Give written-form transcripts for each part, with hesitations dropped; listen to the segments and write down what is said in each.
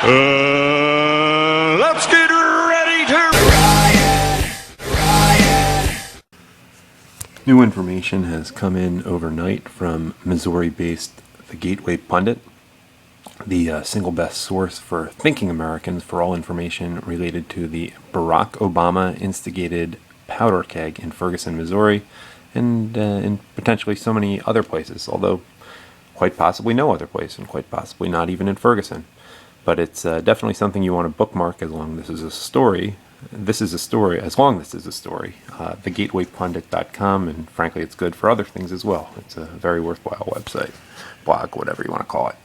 Let's get ready to riot! New information has come in overnight from Missouri-based The Gateway Pundit, the single best source for thinking Americans for all information related to the Barack Obama instigated powder keg in Ferguson, Missouri, and in potentially so many other places, although quite possibly no other place, and quite possibly not even in Ferguson. But it's definitely something you want to bookmark as long as this is a story. As long as this is a story. TheGatewayPundit.com, and frankly, it's good for other things as well. It's a very worthwhile website, blog, whatever you want to call it.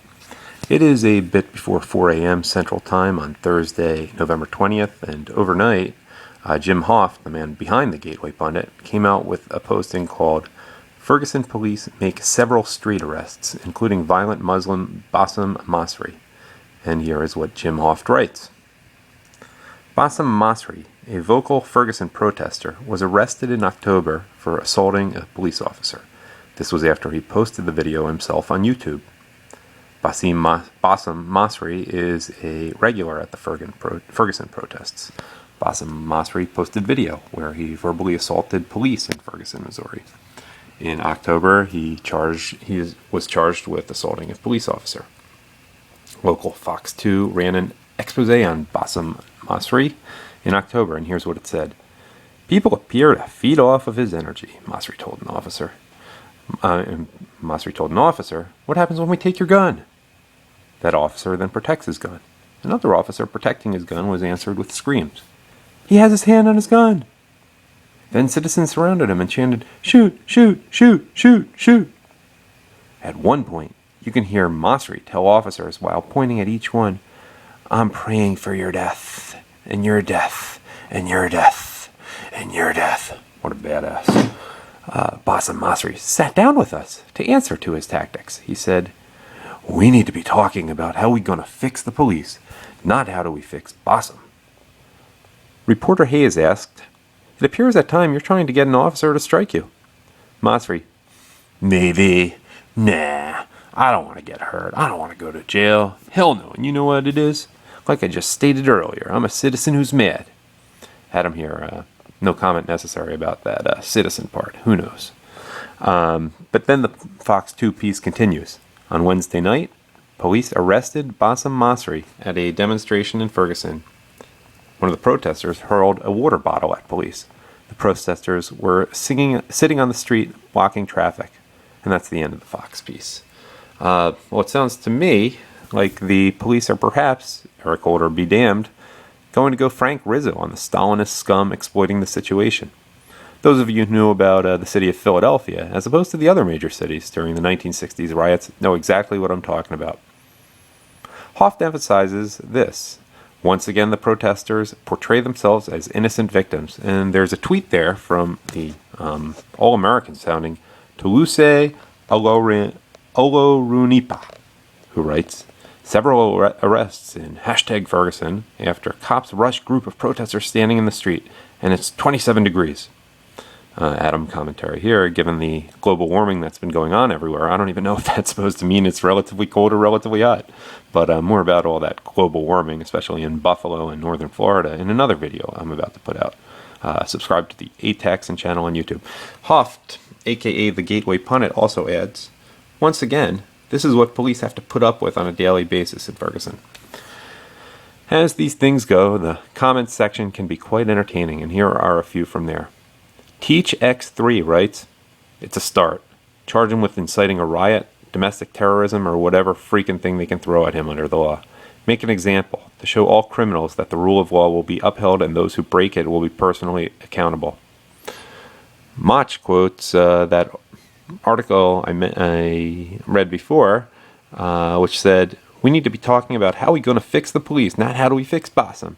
It is a bit before 4 a.m. Central Time on Thursday, November 20th, and overnight, Jim Hoft, the man behind the Gateway Pundit, came out with a posting called "Ferguson Police Make Several Street Arrests, Including Violent Muslim Bassem Masri." And here is what Jim Hoft writes. Bassem Masri, a vocal Ferguson protester, was arrested in October for assaulting a police officer. This was after he posted the video himself on YouTube. Bassem Masri is a regular at the Ferguson protests. Bassem Masri posted video where he verbally assaulted police in Ferguson, Missouri. In October, he was charged with assaulting a police officer. Local Fox 2 ran an expose on Bassem Masri in October, and here's what it said. "People appear to feed off of his energy," Masri told an officer. "What happens when we take your gun?" That officer then protects his gun. Another officer protecting his gun was answered with screams. "He has his hand on his gun!" Then citizens surrounded him and chanted, "Shoot, shoot, shoot, shoot, shoot." At one point, you can hear Masri tell officers while pointing at each one, "I'm praying for your death, and your death, and your death, and your death." What a badass. Bassem Masri sat down with us to answer to his tactics. He said, "We need to be talking about how we're going to fix the police, not how do we fix Bassem." Reporter Hayes asked, "It appears at time you're trying to get an officer to strike you." Masri, "Maybe. Nah, I don't want to get hurt. I don't want to go to jail. Hell no, and you know what it is? Like I just stated earlier, I'm a citizen who's mad." Had him here, no comment necessary about that citizen part. Who knows? But then the Fox 2 piece continues. On Wednesday night, police arrested Bassem Masri at a demonstration in Ferguson. One of the protesters hurled a water bottle at police. The protesters were sitting on the street, blocking traffic. And that's the end of the Fox piece. Well, it sounds to me like the police are perhaps, Eric Holder be damned, going to go Frank Rizzo on the Stalinist scum exploiting the situation. Those of you who knew about the city of Philadelphia, as opposed to the other major cities during the 1960s riots, know exactly what I'm talking about. Hoft emphasizes this. Once again, the protesters portray themselves as innocent victims, and there's a tweet there from the all-American sounding Toulouse Olorunipa, who writes, "Several arrests in #Ferguson after cops rush group of protesters standing in the street, and it's 27 degrees. Adam commentary here, given the global warming that's been going on everywhere, I don't even know if that's supposed to mean it's relatively cold or relatively hot. But more about all that global warming, especially in Buffalo and northern Florida, in another video I'm about to put out. Subscribe to the A-Taxon channel on YouTube. Hoft, a.k.a. The Gateway Pundit, also adds, "Once again, this is what police have to put up with on a daily basis in Ferguson." As these things go, the comments section can be quite entertaining, and here are a few from there. Teach X3 writes, "It's a start. Charge him with inciting a riot, domestic terrorism, or whatever freaking thing they can throw at him under the law. Make an example to show all criminals that the rule of law will be upheld and those who break it will be personally accountable." Mach quotes that article I read before, which said, "We need to be talking about how we're going to fix the police, not how do we fix Bassem."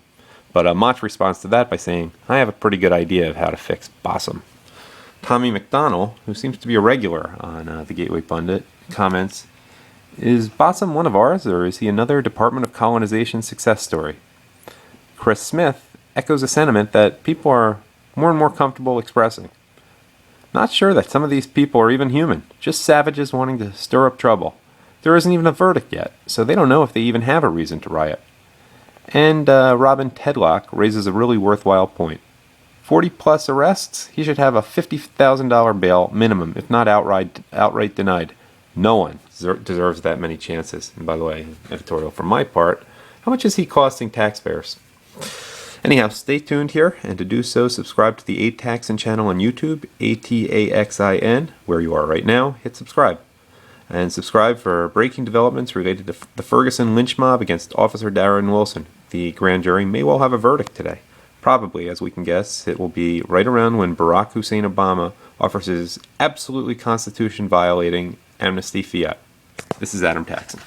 But Mach responds to that by saying, "I have a pretty good idea of how to fix Bassem." Tommy McDonnell, who seems to be a regular on the Gateway Pundit, comments, "Is Bassem one of ours, or is he another Department of Colonization success story?" Chris Smith echoes a sentiment that people are more and more comfortable expressing. "Not sure that some of these people are even human, just savages wanting to stir up trouble. There isn't even a verdict yet, so they don't know if they even have a reason to riot. And Robin Tedlock raises a really worthwhile point. 40 plus arrests? He should have a $50,000 bail minimum, if not outright denied. No one deserves that many chances. And by the way, editorial from my part, how much is he costing taxpayers? Anyhow, stay tuned here, and to do so, subscribe to the ATAXIN channel on YouTube, ATAXIN, where you are right now. Hit subscribe. And subscribe for breaking developments related to the Ferguson lynch mob against Officer Darren Wilson. The grand jury may well have a verdict today. Probably, as we can guess, it will be right around when Barack Hussein Obama offers his absolutely constitution-violating amnesty fiat. This is Adam Taxon.